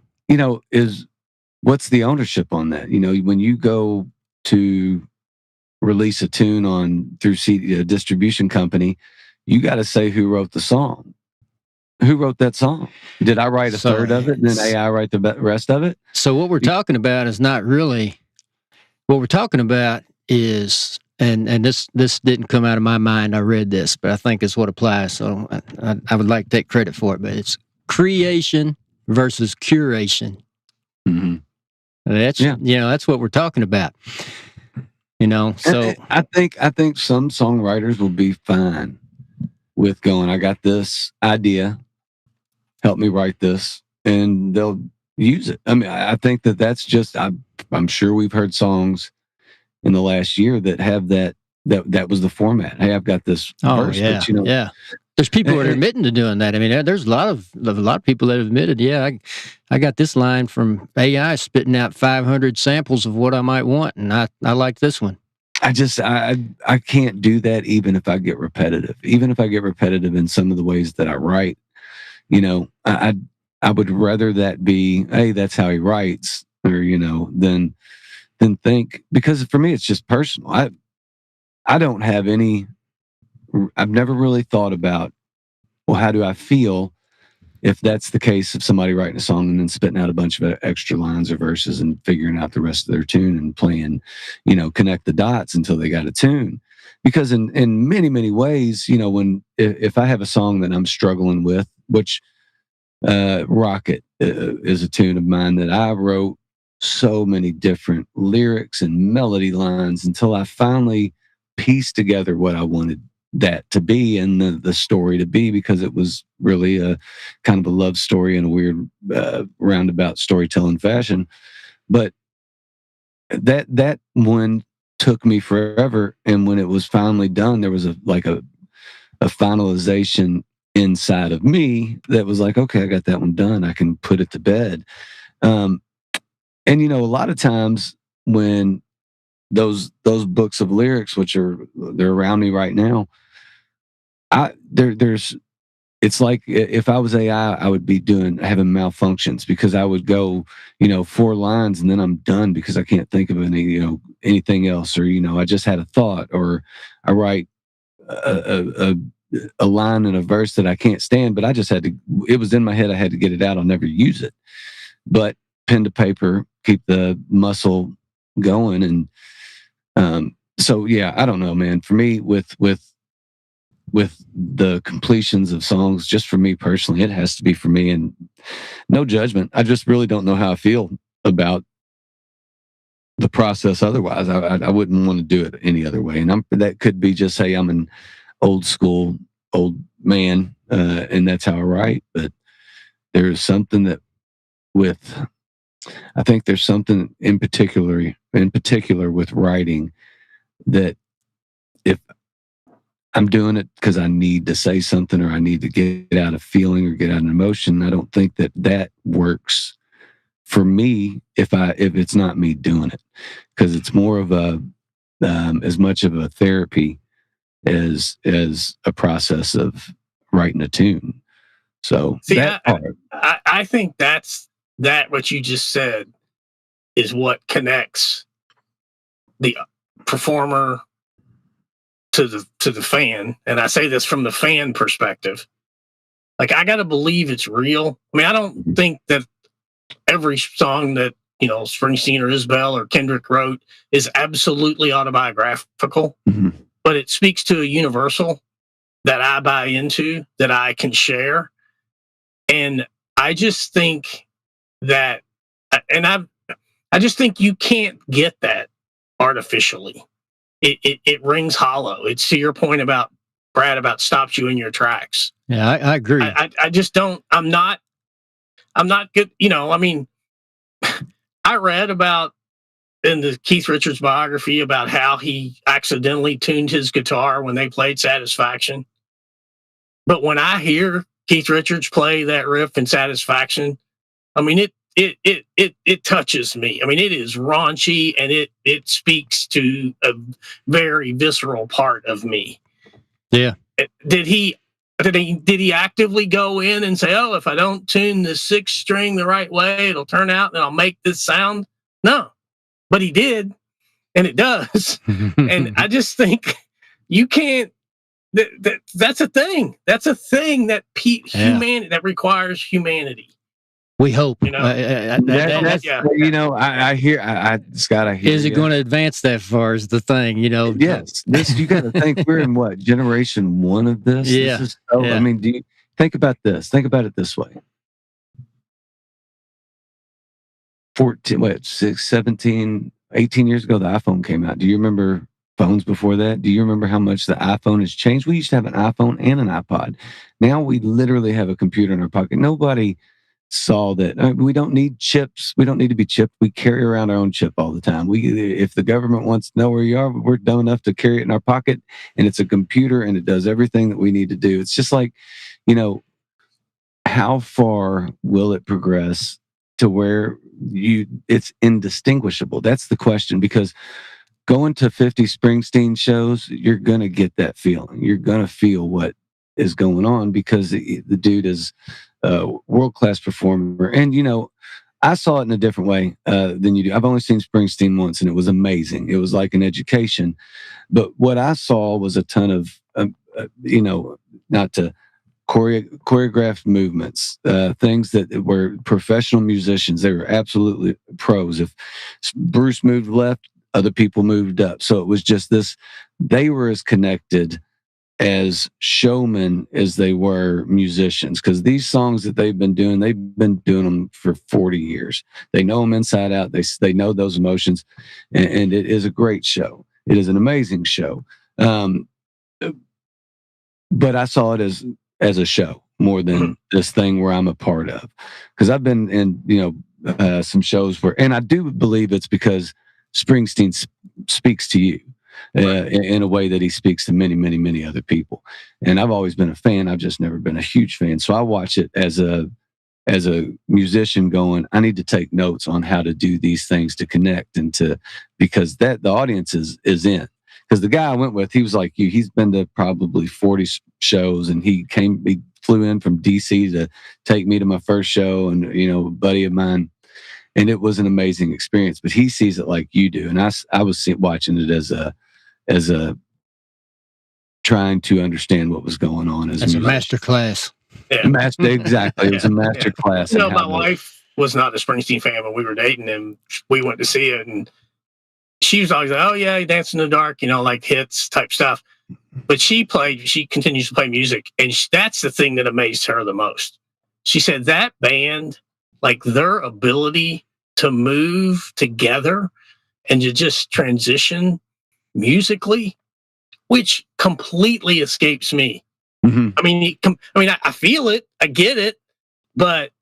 what's the ownership on that? When you go to release a tune through a distribution company, you got to say who wrote the song. Who wrote that song? Did I write a third of it and then AI write the rest of it? So what we're talking about is not really, what we're talking about is, and this didn't come out of my mind, I read this, but I think it's what applies. So I would like to take credit for it, but it's creation versus curation. Mm-hmm. That's what we're talking about. So I think some songwriters will be fine with going, I got this idea, help me write this, and they'll use it. I mean, I think that's just, I'm sure we've heard songs in the last year that have that was the format. Hey, I've got this verse. Yeah, but, yeah. There's people that are admitting to doing that. I mean, there's a lot of people that have admitted, I got this line from AI spitting out 500 samples of what I might want, and I like this one. I can't do that even if I get repetitive. Even if I get repetitive in some of the ways that I write, I would rather that be, hey, that's how he writes, or than think, because for me it's just personal. I don't have any. I've never really thought about, well, how do I feel if that's the case of somebody writing a song and then spitting out a bunch of extra lines or verses and figuring out the rest of their tune and playing, connect the dots until they got a tune. Because in many, many ways, if I have a song that I'm struggling with, which Rocket is a tune of mine that I wrote so many different lyrics and melody lines until I finally pieced together what I wanted that to be and the story to be, because it was really a kind of a love story in a weird roundabout storytelling fashion. But that one took me forever, and when it was finally done, there was a finalization inside of me that was like, okay, I got that one done, I can put it to bed. And a lot of times when those books of lyrics, they're around me right now, it's like if I was AI, I would be having malfunctions, because I would go, 4 lines and then I'm done because I can't think of anything else, or I just had a thought, or I write a a line in a verse that I can't stand, but I just had to, it was in my head. I had to get it out. I'll never use it, but pen to paper, keep the muscle going. And so, yeah, I don't know, man, for me with the completions of songs, just for me personally, it has to be for me, and no judgment. I just really don't know how I feel about the process otherwise. I wouldn't want to do it any other way. And that could be just, hey, I'm an old school old man, and that's how I write. But there's something that I think there's something in particular with writing, that if I'm doing it because I need to say something, or I need to get out a feeling or get out an emotion, I don't think that works for me if it's not me doing it, because it's more of a as much of a therapy as a process of writing a tune. So see, I think that's what you just said is what connects the performer to the fan. And I say this from the fan perspective. Like, I got to believe it's real. I mean, I don't think that every song that, Springsteen or Isbell or Kendrick wrote is absolutely autobiographical, but it speaks to a universal that I buy into, that I can share. And I just think that, I just think you can't get that artificially. It rings hollow. It's to your point about Brad, about stops you in your tracks. Yeah, I agree. I just don't. I'm not good. I mean, I read about in the Keith Richards biography about how he accidentally tuned his guitar when they played Satisfaction. But when I hear Keith Richards play that riff in Satisfaction, I mean, it touches me. I mean, it is raunchy, and it speaks to a very visceral part of me. Yeah. Did he actively go in and say, "Oh, if I don't tune the sixth string the right way, it'll turn out and I'll make this sound"? No, but he did, and it does. And I just think you can't. That's a thing. That's a thing that humanity that requires humanity. We hope. I hear, Scott, I hear. Is it going to advance that far is the thing, Yes. You got to think, we're in what, generation 1 of this? Yeah. This is I mean, do you think about this? Think about it this way. 17, 18 years ago, the iPhone came out. Do you remember phones before that? Do you remember how much the iPhone has changed? We used to have an iPhone and an iPod. Now we literally have a computer in our pocket. Nobody saw that. We don't need chips. We don't need to be chipped. We carry around our own chip all the time. If the government wants to know where you are, we're dumb enough to carry it in our pocket, and it's a computer, and it does everything that we need to do. It's just like, how far will it progress to where it's indistinguishable? That's the question, because going to 50 Springsteen shows, you're going to get that feeling. You're going to feel what is going on, because the dude is a world-class performer. And, I saw it in a different way than you do. I've only seen Springsteen once, and it was amazing. It was like an education. But what I saw was a ton of, not to choreographed movements, things that were professional musicians. They were absolutely pros. If Bruce moved left, other people moved up. So it was just this, they were as connected as showmen as they were musicians, because these songs that they've been doing them for 40 years. They know them inside out. They know those emotions, and it is a great show. It is an amazing show. But I saw it as a show more than this thing where I'm a part of, because I've been in some shows where, and I do believe it's because Springsteen speaks to you in a way that he speaks to many, many, many other people. And I've always been a fan. I've just never been a huge fan. So I watch it as a musician going, I need to take notes on how to do these things to connect because the audience is in. Because the guy I went with, he was like you. He's been to probably 40 shows, and he flew in from DC to take me to my first show, and a buddy of mine. And it was an amazing experience. But he sees it like you do, and I was watching it as a trying to understand what was going on as a master class. Yeah. Exactly. It was a master class. You know, my wife was not a Springsteen fan when we were dating, and we went to see it, and she was always like, "Oh yeah, Dance in the Dark," you know, like hits type stuff. But she continues to play music, and that's the thing that amazed her the most. She said that band, like their ability to move together and to just transition musically, which completely escapes me. Mm-hmm. I feel it, I get it, but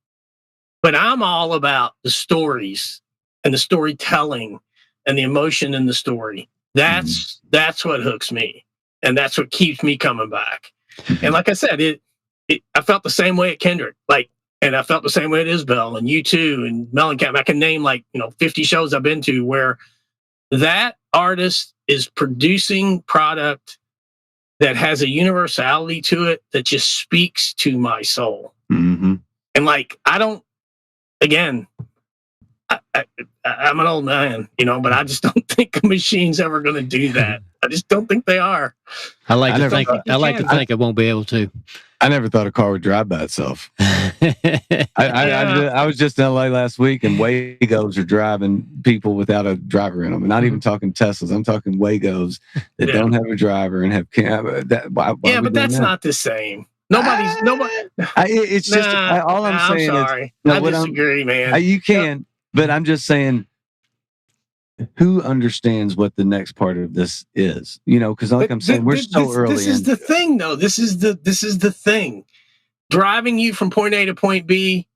I'm all about the stories and the storytelling and the emotion in the story. That's what hooks me, and that's what keeps me coming back. And like I said, I felt the same way at Kendrick, and I felt the same way at Isbell and U2 and Mellencamp. I can name 50 shows I've been to where that artist is producing product that has a universality to it that just speaks to my soul. Mm-hmm. And I'm an old man, but I just don't think a machine's ever going to do that. I just don't think they are. I like to think it won't be able to. I never thought a car would drive by itself. I was just in LA last week, and Waygos are driving people without a driver in them. I'm not even talking Teslas. I'm talking Waygos that don't have a driver and have. Why but that's not the same. Nobody. It's just all I'm saying. I'm sorry. I disagree, man. You can, but I'm just saying. Who understands what the next part of this is? Because I'm saying, we're so early. This is the thing, though. This is the thing. Driving you from point A to point B.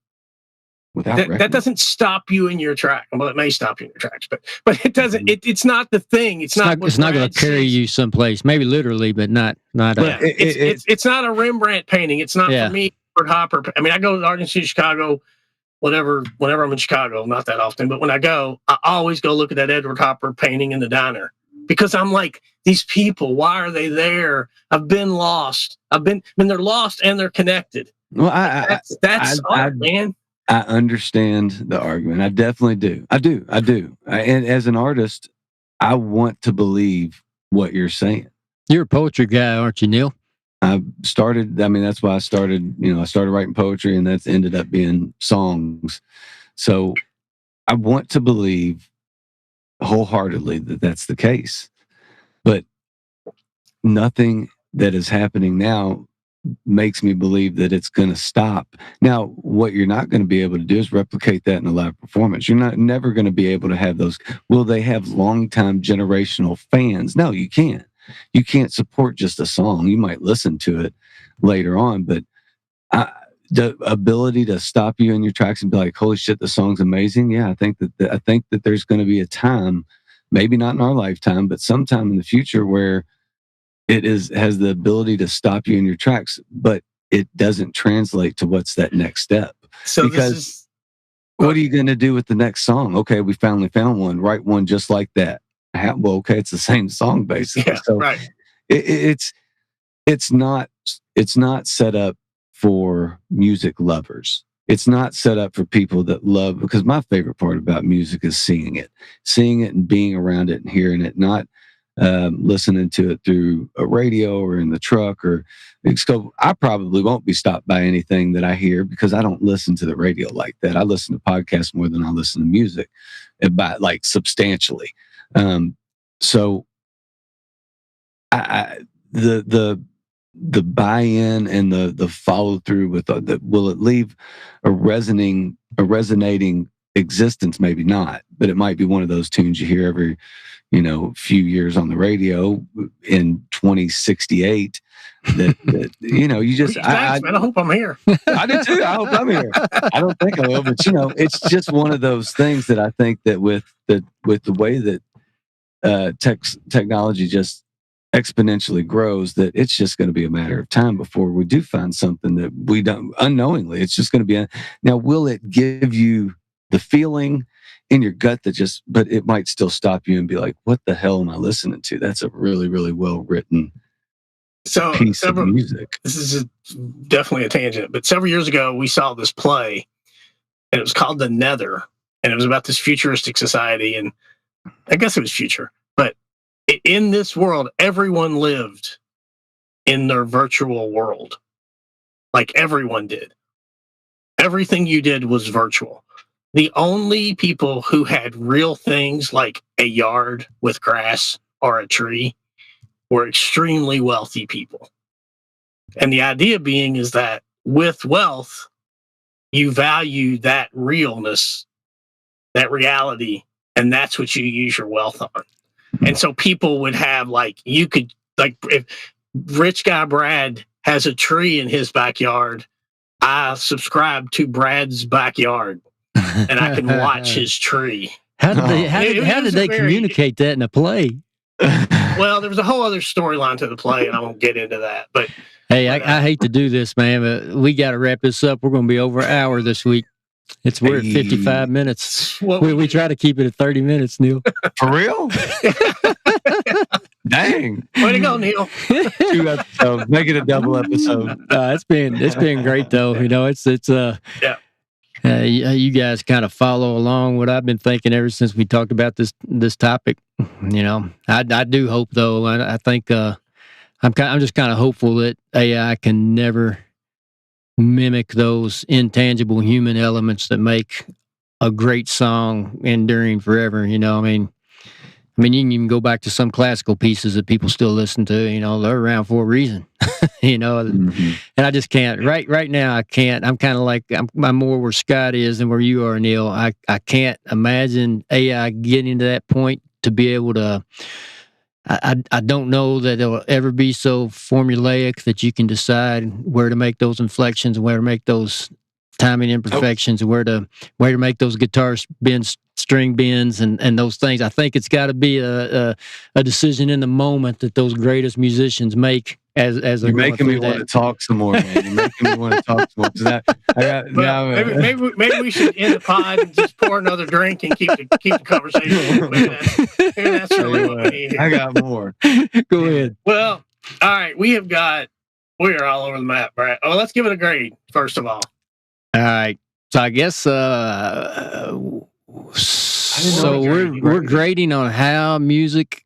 That doesn't stop you in your track. Well, it may stop you in your tracks, but it doesn't. It's not the thing. It's not going to carry you someplace. Maybe literally, but not. It's not a Rembrandt painting. It's not for me. Hopper. I go to the Art Institute of Chicago. Whenever I'm in Chicago, not that often, but when I go, I always go look at that Edward Hopper painting in the diner, because I'm like, these people, why are they there? I've been lost. They're lost and they're connected. Well, that's art, man. I understand the argument. I definitely do. I do. And as an artist, I want to believe what you're saying. You're a poetry guy, aren't you, Neil? I started, that's why I started, I started writing poetry, and that's ended up being songs. So I want to believe wholeheartedly that that's the case. But nothing that is happening now makes me believe that it's going to stop. Now, what you're not going to be able to do is replicate that in a live performance. You're never going to be able to have those. Will they have long-time generational fans? No, you can't. You can't support just a song. You might listen to it later on, but the ability to stop you in your tracks and be like, "Holy shit, the song's amazing!" Yeah, I think that there's going to be a time, maybe not in our lifetime, but sometime in the future, where it has the ability to stop you in your tracks, but it doesn't translate to what's that next step. So what are you going to do with the next song? Okay, we finally found one. Write one just like that. Well, okay, it's the same song basically. Yeah, so right. It's not set up for music lovers. It's not set up for people that love, because my favorite part about music is seeing it and being around it and hearing it, not listening to it through a radio or in the truck so I probably won't be stopped by anything that I hear, because I don't listen to the radio like that. I listen to podcasts more than I listen to music, substantially. So the buy-in and the follow through with will it leave a resonating existence? Maybe not, but it might be one of those tunes you hear every few years on the radio in 2068 that you just I hope I'm here. I do too. I hope I'm here. I don't think I will, but it's just one of those things that I think that with the way that technology just exponentially grows, that it's just going to be a matter of time before we do find something that we don't unknowingly. It's just going to be now. Will it give you the feeling in your gut but it might still stop you and be like, what the hell am I listening to? That's a really, really well written piece of music. This is definitely a tangent, but several years ago we saw this play, and it was called The Nether, and it was about this futuristic society, and I guess it was future, but in this world, everyone lived in their virtual world, like everyone did. Everything you did was virtual. The only people who had real things like a yard with grass or a tree were extremely wealthy people. And the idea being is that with wealth, you value that realness, that reality, and that's what you use your wealth on. And so people would have if rich guy Brad has a tree in his backyard, I subscribe to Brad's backyard and I can watch his tree. How did they communicate that in a play? Well, there was a whole other storyline to the play, and I won't get into that. But hey, I hate to do this, man, but we got to wrap this up. We're going to be over an hour this week. We're at 55 minutes. We try to keep it at 30 minutes, Neil. For real? Dang. Way to go, Neil. 2 episodes. Make it a double episode. It's been great though. You know, you guys kind of follow along what I've been thinking ever since we talked about this topic. You know, I do hope though. I think I'm just kind of hopeful that AI can never mimic those intangible human elements that make a great song enduring forever. You know, I mean, you can even go back to some classical pieces that people still listen to. You know, they're around for a reason. You know, and I just can't. Right now, I can't. I'm kind of like I'm more where Scott is than where you are, Neil. I can't imagine AI getting to that point to be able to. I don't know that it'll ever be so formulaic that you can decide where to make those inflections and where to make those timing imperfections and where to make those guitar bends, string bends, and those things. I think it's got to be a decision in the moment that those greatest musicians make. As you're making me want to talk some more, man. You're making me want to talk some more. Maybe we should end the pod and just pour another drink and keep the conversation. Maybe that's really what we need. I got more. Go ahead. Well, all right. We are all over the map, right? Oh, let's give it a grade first of all. All right. So I guess we're grading on how music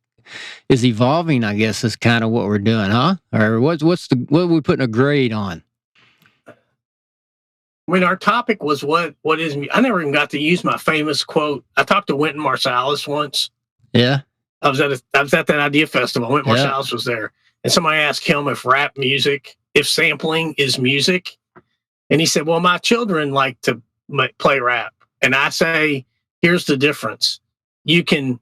is evolving, I guess, is kind of what we're doing, huh? Or what are we putting a grade on? I mean, our topic was what is. I never even got to use my famous quote. I talked to Wynton Marsalis once. Yeah, I was at that idea festival. Wynton Marsalis was there, and somebody asked him if sampling is music, and he said, "Well, my children like to play rap," and I say, "Here's the difference. You can,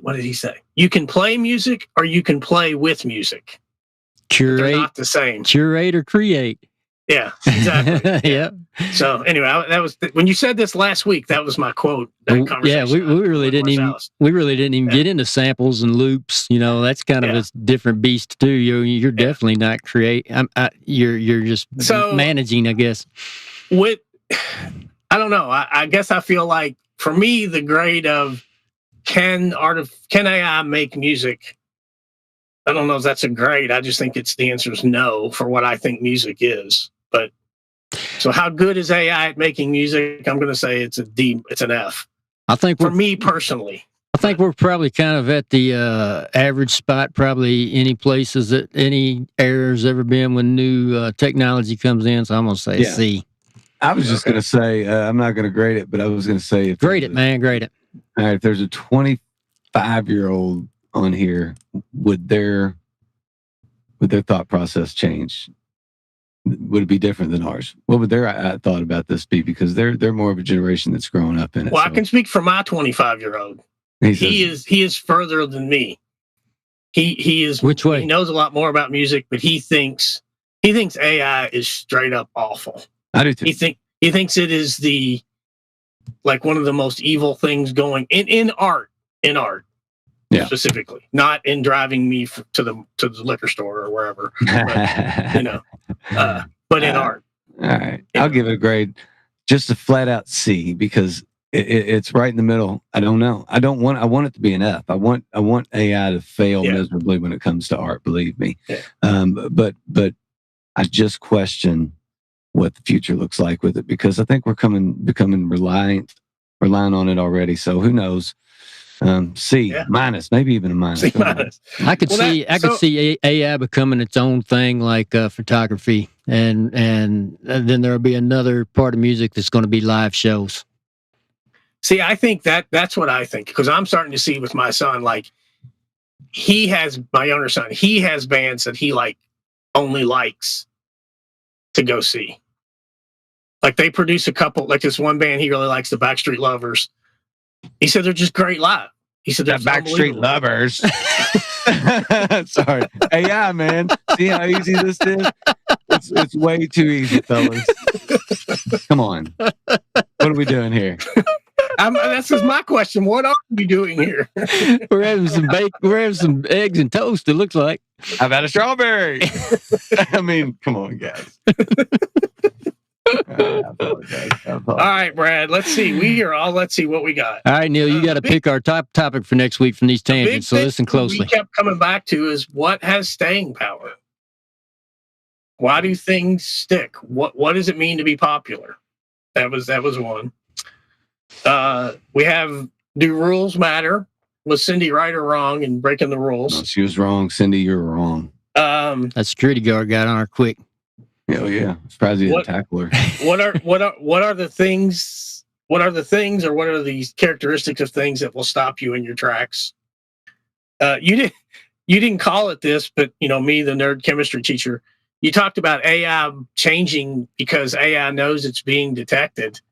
what did he say? You can play music or you can play with music. Curate. They're not the same. Curate or create." Yeah, exactly. Yeah. So anyway, that was when you said this last week. That was my quote. That conversation. Yeah, we really didn't even get into samples and loops. You know, that's kind of a different beast too. You're definitely not you're just managing, I guess. I don't know. I guess I feel like for me, the grade of can AI make music? I don't know if that's a grade. I just think the answer is no for what I think music is. But so how good is AI at making music? I'm going to say it's a D. It's an F. I think for me personally. I think we're probably kind of at the average spot. Probably any places that any error's ever been when new technology comes in. So I'm going to say C. I was just going to say I'm not going to grade it, but I was going to say grade it, man. Grade it. All right, if there's a 25-year-old on here, would their thought process change? Would it be different than ours? What would their thought about this be? Because they're more of a generation that's growing up in it. Well, I can speak for my 25-year-old. He is further than me. He is. Which way? He knows a lot more about music, but he thinks AI is straight up awful. I do too. He thinks it is one of the most evil things going in art. Yeah. Specifically, not in driving me to the liquor store or wherever, but in art. All right, I'll give it a grade, just a flat out C, because it's right in the middle. I don't know. I want it to be an F. I want AI to fail miserably when it comes to art. Believe me. Yeah. But I just question what the future looks like with it, because I think we're becoming reliant on it already. So who knows? C minus, maybe even a minus. C minus. I could see AI becoming its own thing, like photography, and then there'll be another part of music that's going to be live shows. See, I think that's what I think, because I'm starting to see with my son, like my younger son, he has bands that he only likes to go see. Like they produce a couple, like this one band he really likes, the Backstreet Lovers. He said they're just great live. He said they're Backstreet Lovers. Sorry. AI, man. See how easy this is? It's way too easy, fellas. Come on. What are we doing here? That's just my question. What are we doing here? We're having some eggs and toast, it looks like. I've had a strawberry. I mean, come on, guys. I apologize. All right, Brad. Let's see. Let's see what we got. All right, Neil, you got to pick our top topic for next week from these tangents. So listen closely. We kept coming back to is what has staying power. Why do things stick? What does it mean to be popular? That was one. We have, do rules matter? Was Cindy right or wrong in breaking the rules? No, she was wrong. Cindy, you're wrong. That security guard got on her quick. Oh yeah, surprised he didn't tackle her. What are the things? What are the things, or what are these characteristics of things that will stop you in your tracks? You didn't call it this, but me, the nerd chemistry teacher, you talked about AI changing because AI knows it's being detected.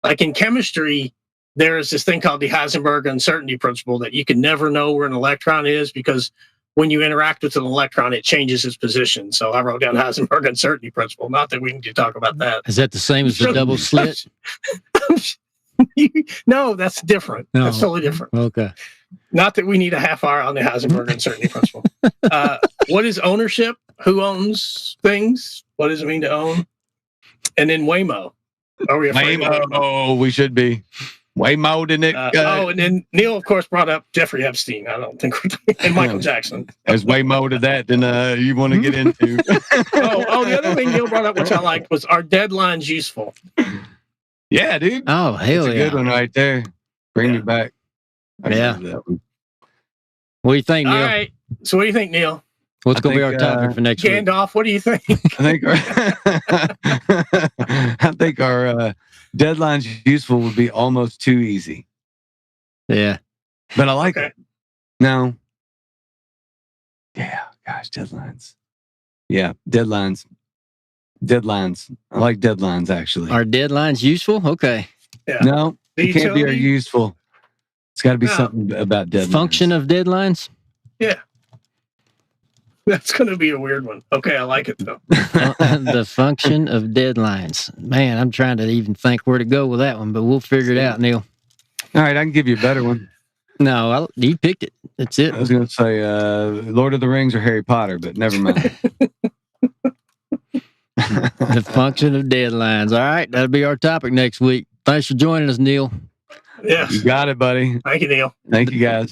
Like in chemistry, there is this thing called the Heisenberg uncertainty principle that you can never know where an electron is, because when you interact with an electron, it changes its position. So I wrote down Heisenberg uncertainty principle. Not that we need to talk about that. Is that the same as the double slit? No, that's different. No. That's totally different. Okay. Not that we need a half hour on the Heisenberg uncertainty principle. What is ownership? Who owns things? What does it mean to own? And then Waymo. Are we afraid of Waymo? Oh, we should be. Waymo, didn't it? And then Neil, of course, brought up Jeffrey Epstein. I don't think and Michael Jackson. There's way more to that than you want to get into. The other thing Neil brought up, which I liked, was, are deadlines useful? Yeah, dude. Oh, hell That's a good one right there. Bring me back. What do you think, Neil? All right. So what do you think, Neil? What's going to be our topic for next week? Gandalf, what do you think? I think our deadlines useful would be almost too easy. Yeah. But I like it. No. Yeah, gosh, deadlines. Yeah, deadlines. I like deadlines, actually. Are deadlines useful? Okay. Yeah. No, it can't be useful. It's got to be something about deadlines. Function of deadlines? Yeah. That's going to be a weird one. Okay, I like it, though. The function of deadlines. Man, I'm trying to even think where to go with that one, but we'll figure it out, Neil. All right, I can give you a better one. No, you picked it. That's it. I was going to say Lord of the Rings or Harry Potter, but never mind. The function of deadlines. All right, that'll be our topic next week. Thanks for joining us, Neil. Yes. You got it, buddy. Thank you, Neil. Thank you, guys.